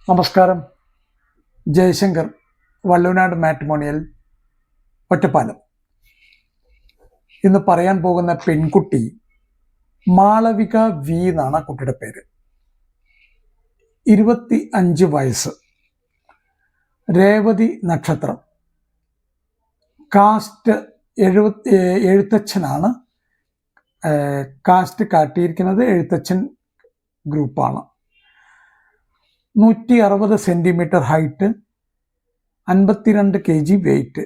നമസ്കാരം. ജയശങ്കർ, വള്ളുവനാട് മാട്രിമോണിയൽ, ഒറ്റപ്പാലം. ഇന്ന് പറയാൻ പോകുന്ന പെൺകുട്ടി മാളവിക വി എന്നാണ് കുട്ടിയുടെ പേര്. 25 വയസ്സ്, രേവതി നക്ഷത്രം, കാസ്റ്റ് എഴുത്തച്ഛനാണ്. കാസ്റ്റ് കാട്ടിയിരിക്കുന്നത് എഴുത്തച്ഛൻ ഗ്രൂപ്പാണ്. 160 സെൻറ്റിമീറ്റർ ഹൈറ്റ്, 52 kg വെയിറ്റ്.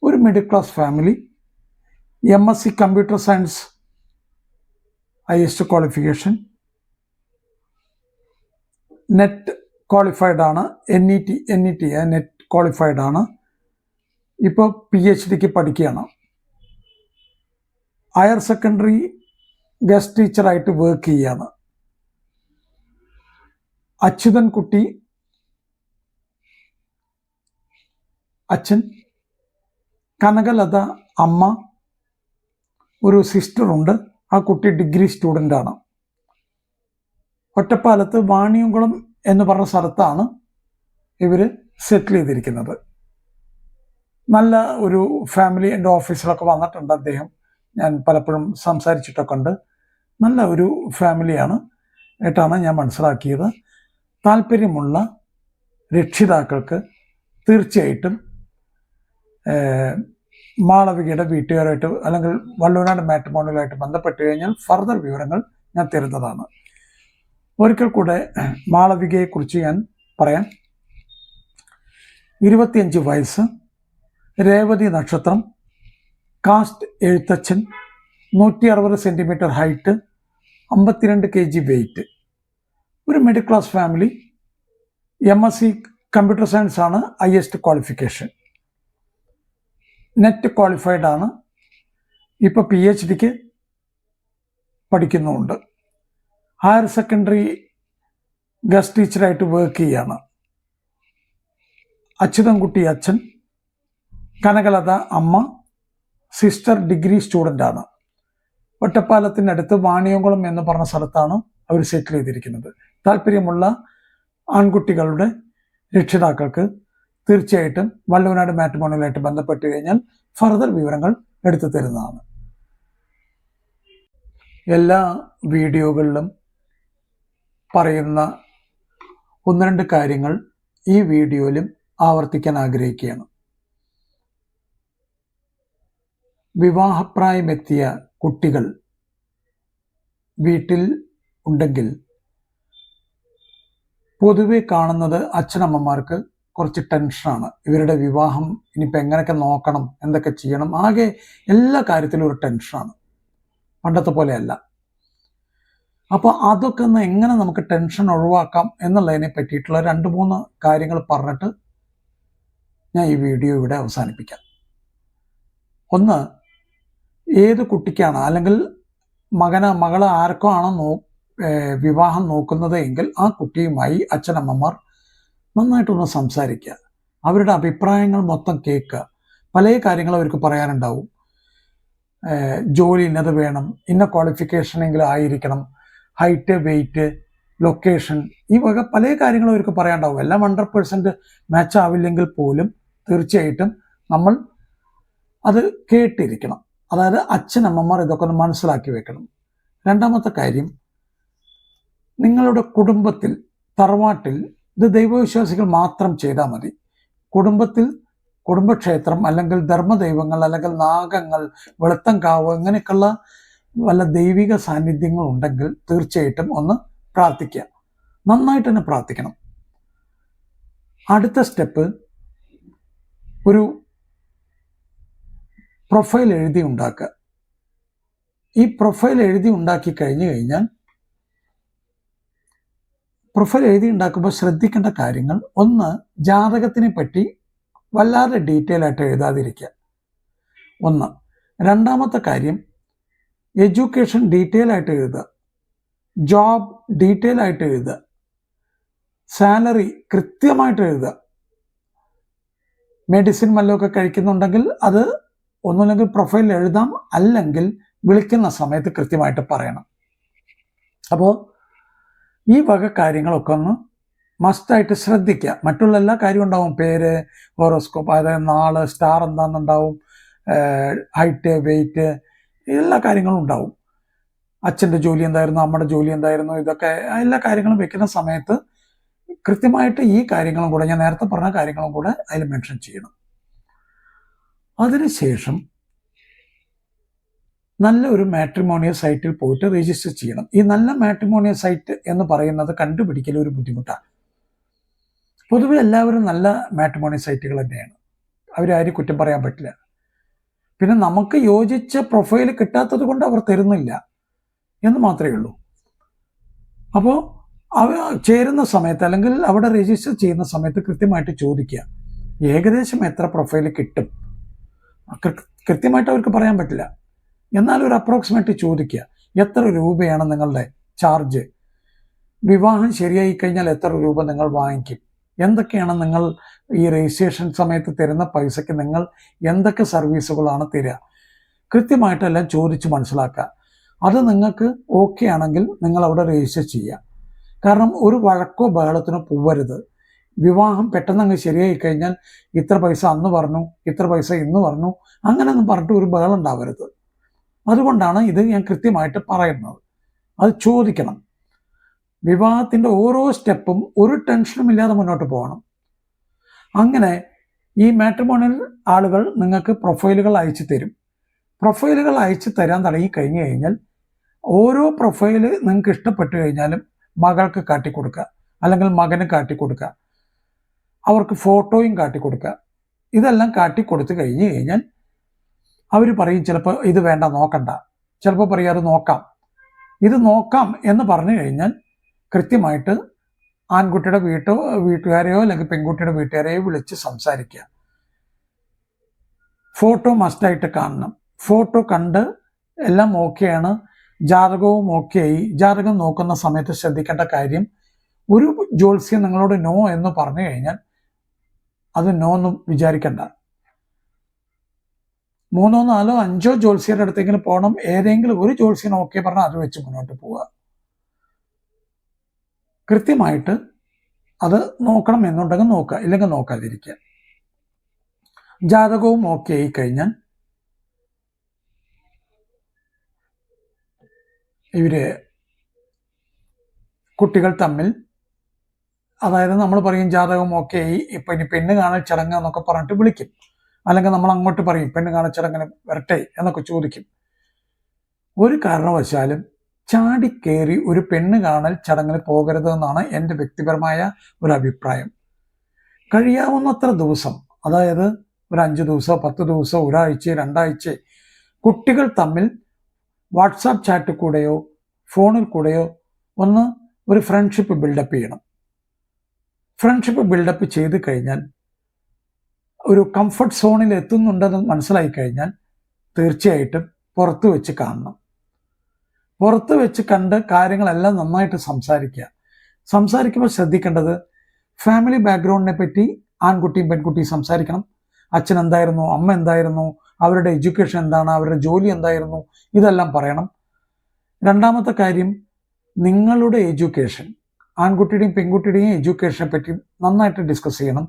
ഒരു middle class family. MSc computer science highest qualification. Net qualified ആണ്. NET നെറ്റ് ക്വാളിഫൈഡ് ആണ്. ഇപ്പോൾ PhDക്ക് പഠിക്കുകയാണ്. ഹയർ സെക്കൻഡറി ഗസ്റ്റ് ടീച്ചറായിട്ട് വർക്ക് ചെയ്യുകയാണ്. അച്യുതൻ കുട്ടി അച്ഛൻ, കനകലത അമ്മ, ഒരു സിസ്റ്ററുണ്ട്. ആ കുട്ടി ഡിഗ്രി സ്റ്റുഡൻ്റാണ്. ഒറ്റപ്പാലത്ത് വാണിയംകുളം എന്ന് പറഞ്ഞ സ്ഥലത്താണ് ഇവർ സെറ്റിൽ ചെയ്തിരിക്കുന്നത്. നല്ല ഒരു ഫാമിലി. എൻ്റെ ഓഫീസിലൊക്കെ വന്നിട്ടുണ്ട് അദ്ദേഹം. ഞാൻ പലപ്പോഴും സംസാരിച്ചിട്ടൊക്കെ ഉണ്ട്. നല്ല ഒരു ഫാമിലിയാണ് ആയിട്ടാണ് ഞാൻ മനസ്സിലാക്കിയത്. താല്പര്യമുള്ള രക്ഷിതാക്കൾക്ക് തീർച്ചയായിട്ടും മാളവികയുടെ വീട്ടുകാരായിട്ട് അല്ലെങ്കിൽ വള്ളുവനാട് മാട്രിമോണിയലായിട്ട് ബന്ധപ്പെട്ട് കഴിഞ്ഞാൽ ഫർദർ വിവരങ്ങൾ ഞാൻ തരുന്നതാണ്. ഒരിക്കൽ കൂടെ മാളവികയെക്കുറിച്ച് ഞാൻ പറയാം. 25 വയസ്സ്, രേവതി നക്ഷത്രം, caste Ezhuthachan, 160 centimetre height, 52 kg weight. ഒരു middle class family. MSc computer science ആണ് ഹയസ്റ്റ് ക്വാളിഫിക്കേഷൻ. നെറ്റ് ക്വാളിഫൈഡ് ആണ്. ഇപ്പോൾ PhDക്ക് പഠിക്കുന്നുമുണ്ട്. ഹയർ സെക്കൻഡറി ഗസ്റ്റ് ടീച്ചറായിട്ട് വർക്ക് ചെയ്യാണ്. അച്യുതൻകുട്ടി അച്ഛൻ, കനകലത അമ്മ, സിസ്റ്റർ ഡിഗ്രി സ്റ്റുഡൻ്റാണ്. ഒറ്റപ്പാലത്തിനടുത്ത് വാണിയംകുളം എന്ന് പറഞ്ഞ സ്ഥലത്താണ് അവർ സെറ്റിൽ ചെയ്തിരിക്കുന്നത്. താല്പര്യമുള്ള ആൺകുട്ടികളുടെ രക്ഷിതാക്കൾക്ക് തീർച്ചയായിട്ടും വള്ളുവനാട് മാട്രിമോണിയലായിട്ട് ബന്ധപ്പെട്ട് കഴിഞ്ഞാൽ ഫർദർ വിവരങ്ങൾ എടുത്തു തരുന്നതാണ്. എല്ലാ വീഡിയോകളിലും പറയുന്ന 1-2 കാര്യങ്ങൾ ഈ വീഡിയോയിലും ആവർത്തിക്കാൻ ആഗ്രഹിക്കുകയാണ്. വിവാഹപ്രായമെത്തിയ കുട്ടികൾ വീട്ടിൽ ഉണ്ടെങ്കിൽ പൊതുവെ കാണുന്നത് അച്ഛനമ്മമാർക്ക് കുറച്ച് ടെൻഷനാണ്. ഇവരുടെ വിവാഹം ഇനിയിപ്പോൾ എങ്ങനെയൊക്കെ നോക്കണം, എന്തൊക്കെ ചെയ്യണം, ആകെ എല്ലാ കാര്യത്തിലും ഒരു ടെൻഷനാണ്. പണ്ടത്തെ പോലെയല്ല. അപ്പോൾ അതൊക്കെ ഒന്ന് എങ്ങനെ നമുക്ക് ടെൻഷൻ ഒഴിവാക്കാം എന്നുള്ളതിനെ പറ്റിയിട്ടുള്ള 2-3 കാര്യങ്ങൾ പറഞ്ഞിട്ട് ഞാൻ ഈ വീഡിയോ ഇവിടെ അവസാനിപ്പിക്കാം. ഒന്ന്, ഏത് കുട്ടിക്കാണ് അല്ലെങ്കിൽ മകള് ആർക്കോ ആണോ വിവാഹം നോക്കുന്നത് എങ്കിൽ ആ കുട്ടിയുമായി അച്ഛനമ്മമാർ നന്നായിട്ടൊന്ന് സംസാരിക്കുക. അവരുടെ അഭിപ്രായങ്ങൾ മൊത്തം കേൾക്കുക. പല കാര്യങ്ങൾ അവർക്ക് പറയാനുണ്ടാവും. ജോലി ഇന്നത് വേണം, ഇന്ന ക്വാളിഫിക്കേഷനെങ്കിലും ആയിരിക്കണം, ഹൈറ്റ്, വെയിറ്റ്, ലൊക്കേഷൻ, ഈ വക പല കാര്യങ്ങളും അവർക്ക് പറയാനുണ്ടാവും. എല്ലാം 100% മാച്ച് ആവില്ലെങ്കിൽ പോലും തീർച്ചയായിട്ടും നമ്മൾ അത് കേട്ടിരിക്കണം. അതായത് അച്ഛനമ്മമാർ ഇതൊക്കെ ഒന്ന് മനസ്സിലാക്കി വെക്കണം. രണ്ടാമത്തെ കാര്യം, നിങ്ങളുടെ കുടുംബത്തിൽ, തറവാട്ടിൽ, ഇത് ദൈവവിശ്വാസികൾ മാത്രം ചെയ്താൽ മതി. കുടുംബത്തിൽ കുടുംബക്ഷേത്രം അല്ലെങ്കിൽ ധർമ്മദൈവങ്ങൾ അല്ലെങ്കിൽ നാഗങ്ങൾ, വെളുത്തങ്കാവ്, ഇങ്ങനെയൊക്കെയുള്ള വല്ല ദൈവിക സാന്നിധ്യങ്ങൾ ഉണ്ടെങ്കിൽ തീർച്ചയായിട്ടും ഒന്ന് പ്രാർത്ഥിക്കുക. നന്നായിട്ട് തന്നെ പ്രാർത്ഥിക്കണം. അടുത്ത സ്റ്റെപ്പ്, ഒരു പ്രൊഫൈൽ എഴുതി ഉണ്ടാക്കുക. ഈ പ്രൊഫൈൽ എഴുതി ഉണ്ടാക്കി കഴിഞ്ഞാൽ പ്രൊഫൈൽ എഴുതി ഉണ്ടാക്കുമ്പോൾ ശ്രദ്ധിക്കേണ്ട കാര്യങ്ങൾ, ഒന്ന്, ജാതകത്തിനെ പറ്റി വല്ലാതെ ഡീറ്റെയിൽ ആയിട്ട് എഴുതാതിരിക്കുക. ഒന്ന്. രണ്ടാമത്തെ കാര്യം, എഡ്യൂക്കേഷൻ ഡീറ്റെയിൽ ആയിട്ട് എഴുതുക, ജോബ് ഡീറ്റെയിൽ ആയിട്ട് എഴുതുക, സാലറി കൃത്യമായിട്ട് എഴുതുക. മെഡിസിൻ വല്ലതൊക്കെ കഴിക്കുന്നുണ്ടെങ്കിൽ അത് ഒന്നുമില്ലെങ്കിൽ പ്രൊഫൈലിൽ എഴുതാം, അല്ലെങ്കിൽ വിളിക്കുന്ന സമയത്ത് കൃത്യമായിട്ട് പറയണം. അപ്പോൾ ഈ വക കാര്യങ്ങളൊക്കെ ഒന്ന് മസ്റ്റായിട്ട് ശ്രദ്ധിക്കുക. മറ്റുള്ള എല്ലാ കാര്യവും ഉണ്ടാവും, പേര്, ഹോറോസ്കോപ്പ്, അതായത് നാള്, സ്റ്റാർ എന്താണെന്നുണ്ടാവും, ഹൈറ്റ്, വെയിറ്റ്, എല്ലാ കാര്യങ്ങളും ഉണ്ടാവും. അച്ഛൻ്റെ ജോലി എന്തായിരുന്നു, അമ്മയുടെ ജോലി എന്തായിരുന്നു, ഇതൊക്കെ എല്ലാ കാര്യങ്ങളും വെക്കുന്ന സമയത്ത് കൃത്യമായിട്ട് ഈ കാര്യങ്ങളും കൂടെ, ഞാൻ നേരത്തെ പറഞ്ഞ കാര്യങ്ങളും കൂടെ അതിൽ മെൻഷൻ ചെയ്യണം. അതിനുശേഷം നല്ല ഒരു മാട്രിമോണിയൽ സൈറ്റിൽ പോയിട്ട് രജിസ്റ്റർ ചെയ്യണം. ഈ നല്ല മാട്രിമോണിയൽ സൈറ്റ് എന്ന് പറയുന്നത് കണ്ടുപിടിക്കൽ ഒരു ബുദ്ധിമുട്ടാണ്. പൊതുവെ എല്ലാവരും നല്ല മാട്രിമോണിയൽ സൈറ്റുകൾ തന്നെയാണ്, അവരാരും കുറ്റം പറയാൻ പറ്റില്ല. പിന്നെ നമുക്ക് യോജിച്ച പ്രൊഫൈൽ കിട്ടാത്തത് കൊണ്ട് അവർ തരുന്നില്ല എന്ന് മാത്രമേ ഉള്ളൂ. അപ്പോൾ അവ ചേരുന്ന സമയത്ത് അല്ലെങ്കിൽ അവിടെ രജിസ്റ്റർ ചെയ്യുന്ന സമയത്ത് കൃത്യമായിട്ട് ചോദിക്കുക, ഏകദേശം എത്ര പ്രൊഫൈൽ കിട്ടും. കൃത്യമായിട്ട് അവർക്ക് പറയാൻ പറ്റില്ല, എന്നാൽ ഒരു അപ്രോക്സിമേറ്റ് ചോദിക്കുക, എത്ര രൂപയാണ് നിങ്ങളുടെ ചാർജ്, വിവാഹം ശരിയായി കഴിഞ്ഞാൽ എത്ര രൂപ നിങ്ങൾ വാങ്ങിക്കും, എന്തൊക്കെയാണ് നിങ്ങൾ ഈ രജിസ്ട്രേഷൻ സമയത്ത് തരുന്ന പൈസയ്ക്ക് നിങ്ങൾ എന്തൊക്കെ സർവീസുകളാണ് തരിക, കൃത്യമായിട്ടെല്ലാം ചോദിച്ച് മനസ്സിലാക്കുക. അത് നിങ്ങൾക്ക് ഓക്കെ ആണെങ്കിൽ നിങ്ങൾ അവിടെ രജിസ്റ്റർ ചെയ്യുക. കാരണം ഒരു വഴക്കോ ബഹളത്തിനോ പോവരുത്. വിവാഹം പെട്ടെന്ന് അങ്ങ് ശരിയായി കഴിഞ്ഞാൽ ഇത്ര പൈസ അന്ന് പറഞ്ഞു, ഇത്ര പൈസ ഇന്ന് പറഞ്ഞു, അങ്ങനെയൊന്നും പറഞ്ഞിട്ട് ഒരു ബഹളം ഉണ്ടാവരുത്. അതുകൊണ്ടാണ് ഇത് ഞാൻ കൃത്യമായിട്ട് പറയുന്നത്. അത് ചോദിക്കണം. വിവാഹത്തിൻ്റെ ഓരോ സ്റ്റെപ്പും ഒരു ടെൻഷനും ഇല്ലാതെ മുന്നോട്ട് പോകണം. അങ്ങനെ ഈ മാട്രിമോണിയൽ ആളുകൾ നിങ്ങൾക്ക് പ്രൊഫൈലുകൾ അയച്ചു തരും. പ്രൊഫൈലുകൾ അയച്ചു തരാൻ തുടങ്ങി കഴിഞ്ഞു കഴിഞ്ഞാൽ ഓരോ പ്രൊഫൈല് നിങ്ങൾക്ക് ഇഷ്ടപ്പെട്ടു കഴിഞ്ഞാലും മകൾക്ക് കാട്ടിക്കൊടുക്കുക, അല്ലെങ്കിൽ മകന് കാട്ടിക്കൊടുക്കുക, അവർക്ക് ഫോട്ടോയും കാട്ടിക്കൊടുക്കുക. ഇതെല്ലാം കാട്ടിക്കൊടുത്തു കഴിഞ്ഞു കഴിഞ്ഞാൽ അവർ പറയും, ചിലപ്പോൾ ഇത് വേണ്ട, നോക്കണ്ട, ചിലപ്പോൾ പറയും അത് നോക്കാം. ഇത് നോക്കാം എന്ന് പറഞ്ഞു കഴിഞ്ഞാൽ കൃത്യമായിട്ട് ആൺകുട്ടിയുടെ വീട്ടുകാരെയോ അല്ലെങ്കിൽ പെൺകുട്ടിയുടെ വീട്ടുകാരെയോ വിളിച്ച് സംസാരിക്കുക. ഫോട്ടോ മസ്റ്റായിട്ട് കാണണം. ഫോട്ടോ കണ്ട് എല്ലാം ഓക്കെയാണ്, ജാതകവും ഓക്കെ ആയി. ജാതകം നോക്കുന്ന സമയത്ത് ശ്രദ്ധിക്കേണ്ട കാര്യം, ഒരു ജ്യോത്സ്യം നിങ്ങളോട് നോ എന്ന് പറഞ്ഞു കഴിഞ്ഞാൽ അത് നോ എന്നും വിചാരിക്കണ്ട. 3, 4, 5 ജ്യോത്സ്യരുടെ അടുത്തെങ്കിലും പോകണം. ഏതെങ്കിലും ഒരു ജ്യോത്സ്യന് ഓക്കെ പറഞ്ഞാൽ അത് വെച്ച് മുന്നോട്ട് പോവുക. കൃത്യമായിട്ട് അത് നോക്കണം എന്നുണ്ടെങ്കിൽ നോക്കുക, ഇല്ലെങ്കിൽ നോക്കാതിരിക്കുക. ജാതകവും ഓക്കെ ആയി കഴിഞ്ഞാൽ ഇവര് കുട്ടികൾ തമ്മിൽ, അതായത് നമ്മൾ പറയും ജാതകം ഓക്കെ ആയി, ഇപ്പം ഇനി പെണ്ണ് കാണൽ ചടങ്ങ് എന്നൊക്കെ പറഞ്ഞിട്ട് വിളിക്കും. അല്ലെങ്കിൽ നമ്മൾ അങ്ങോട്ട് പറയും പെണ്ണ് കാണൽ ചടങ്ങിന് വരട്ടെ എന്നൊക്കെ ചോദിക്കും. ഒരു കാരണവശാലും ചാടിക്കേറി ഒരു പെണ്ണ് കാണൽ ചടങ്ങിന് പോകരുത് എന്നാണ് എൻ്റെ വ്യക്തിപരമായ ഒരു അഭിപ്രായം. കഴിയാവുന്നത്ര ദിവസം, അതായത് ഒരു 5 ദിവസം, 10 ദിവസം, ഒരാഴ്ച, 2 ആഴ്ച കുട്ടികൾ തമ്മിൽ വാട്സാപ്പ് ചാറ്റിൽ കൂടെയോ ഫോണിൽ കൂടെയോ ഒന്ന് ഒരു ഫ്രണ്ട്ഷിപ്പ് ബിൽഡപ്പ് ചെയ്യണം. ഫ്രണ്ട്ഷിപ്പ് ബിൽഡപ്പ് ചെയ്ത് കഴിഞ്ഞാൽ ഒരു കംഫർട്ട് സോണിൽ എത്തുന്നുണ്ടെന്ന് മനസ്സിലായി കഴിഞ്ഞാൽ തീർച്ചയായിട്ടും പുറത്ത് വെച്ച് കാണണം. പുറത്ത് വെച്ച് കണ്ട് കാര്യങ്ങളെല്ലാം നന്നായിട്ട് സംസാരിക്കുമ്പോൾ ശ്രദ്ധിക്കേണ്ടത്, ഫാമിലി ബാക്ക്ഗ്രൗണ്ടിനെ പറ്റി ആൺകുട്ടിയും പെൺകുട്ടിയും സംസാരിക്കണം. അച്ഛൻ എന്തായിരുന്നു, അമ്മ എന്തായിരുന്നു, അവരുടെ എഡ്യൂക്കേഷൻ എന്താണ്, അവരുടെ ജോലി എന്തായിരുന്നു, ഇതെല്ലാം പറയണം. രണ്ടാമത്തെ കാര്യം, നിങ്ങളുടെ എഡ്യൂക്കേഷൻ, ആൺകുട്ടിയുടെയും പെൺകുട്ടിയുടെയും എഡ്യൂക്കേഷനെ പറ്റി നന്നായിട്ട് ഡിസ്കസ് ചെയ്യണം.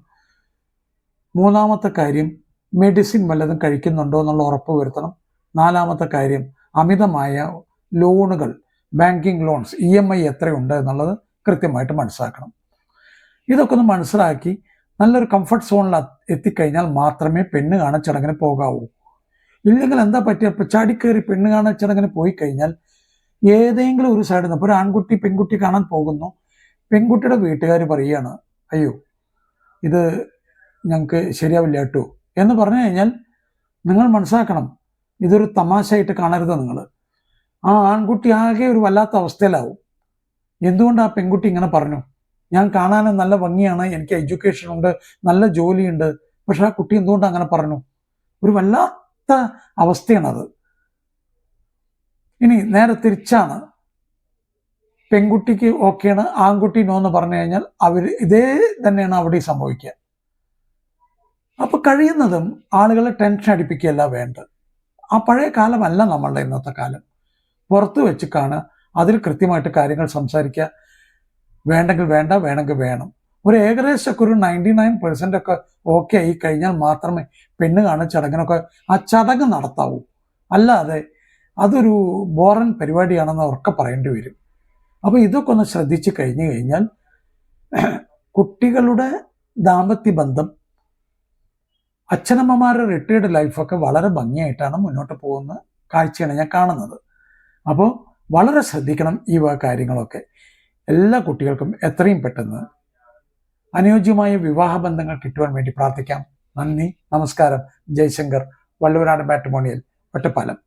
മൂന്നാമത്തെ കാര്യം, മെഡിസിൻ വല്ലതും കഴിക്കുന്നുണ്ടോ എന്നുള്ള ഉറപ്പ് വരുത്തണം. നാലാമത്തെ കാര്യം, അമിതമായ ലോണുകൾ, ബാങ്കിങ് ലോൺസ്, EMI എത്രയുണ്ട് എന്നുള്ളത് കൃത്യമായിട്ട് മനസ്സിലാക്കണം. ഇതൊക്കെ ഒന്ന് മനസ്സിലാക്കി നല്ലൊരു കംഫർട്ട് സോണിൽ എത്തിക്കഴിഞ്ഞാൽ മാത്രമേ പെണ്ണ് കാണൽ ചടങ്ങിന് പോകാവൂ. ഇല്ലെങ്കിൽ എന്താ പറ്റിയ, ഇപ്പോൾ ചാടിക്കയറി പെണ്ണ് കാണൽ ചടങ്ങിന് പോയി കഴിഞ്ഞാൽ ഏതെങ്കിലും ഒരു സൈഡിൽ നിന്ന്, ഇപ്പോൾ ഒരു ആൺകുട്ടി പെൺകുട്ടി കാണാൻ പോകുന്നു, പെൺകുട്ടിയുടെ വീട്ടുകാർ പറയുകയാണ്, അയ്യോ ഇത് ഞങ്ങൾക്ക് ശരിയാവില്ല കേട്ടോ എന്ന് പറഞ്ഞു കഴിഞ്ഞാൽ നിങ്ങൾ മനസ്സിലാക്കണം, ഇതൊരു തമാശയായിട്ട് കാണരുത് നിങ്ങൾ. ആ ആൺകുട്ടി ആകെ ഒരു വല്ലാത്ത അവസ്ഥയിലാവും. എന്തുകൊണ്ട് ആ പെൺകുട്ടി ഇങ്ങനെ പറഞ്ഞു, ഞാൻ കാണാനും നല്ല ഭംഗിയാണ്, എനിക്ക് എഡ്യൂക്കേഷൻ ഉണ്ട്, നല്ല ജോലിയുണ്ട്, പക്ഷെ ആ കുട്ടി എന്തുകൊണ്ട് അങ്ങനെ പറഞ്ഞു? ഒരു വല്ലാത്ത അവസ്ഥയാണത്. ഇനി നേരെ തിരിച്ചാണ്, പെൺകുട്ടിക്ക് ഓക്കെയാണ്, ആൺകുട്ടി നോ എന്ന് പറഞ്ഞു കഴിഞ്ഞാൽ ഇതേ തന്നെയാണ് അവിടെ സംഭവിക്കുക. അപ്പൊ കഴിയുന്നതും ആളുകളെ ടെൻഷൻ അടിപ്പിക്കുകയല്ല വേണ്ടത്. ആ പഴയ കാലമല്ല നമ്മളുടെ ഇന്നത്തെ കാലം. പുറത്ത് വെച്ച് കാണുക, അതിൽ കൃത്യമായിട്ട് കാര്യങ്ങൾ സംസാരിക്കുക. വേണ്ടെങ്കിൽ വേണ്ട, വേണമെങ്കിൽ വേണം. ഒരു ഏകദേശമൊക്കെ ഒരു 99% ഒക്കെ ഓക്കെ ആയി കഴിഞ്ഞാൽ മാത്രമേ പെണ്ണ് കാണുന്ന ചടങ്ങിനൊക്കെ ആ ചടങ്ങ് നടത്താവൂ. അല്ലാതെ അതൊരു ബോറൻ പരിപാടിയാണെന്ന് അവർക്ക് പറയേണ്ടി വരും. അപ്പോൾ ഇതൊക്കെ ഒന്ന് ശ്രദ്ധിച്ചു കഴിഞ്ഞു കഴിഞ്ഞാൽ കുട്ടികളുടെ ദാമ്പത്യ ബന്ധം, അച്ഛനമ്മമാരുടെ റിട്ടയർഡ് ലൈഫൊക്കെ വളരെ ഭംഗിയായിട്ടാണ് മുന്നോട്ട് പോകുന്ന കാഴ്ചയാണ് ഞാൻ കാണുന്നത്. അപ്പോൾ വളരെ ശ്രദ്ധിക്കണം ഈ കാര്യങ്ങളൊക്കെ. എല്ലാ കുട്ടികൾക്കും എത്രയും പെട്ടെന്ന് അനുയോജ്യമായ വിവാഹ ബന്ധങ്ങൾ കിട്ടുവാൻ വേണ്ടി പ്രാർത്ഥിക്കാം. നന്ദി, നമസ്കാരം. ജയശങ്കർ, വള്ളുവനാട് മാട്രിമോണിയൽ, ഒറ്റപ്പാലം.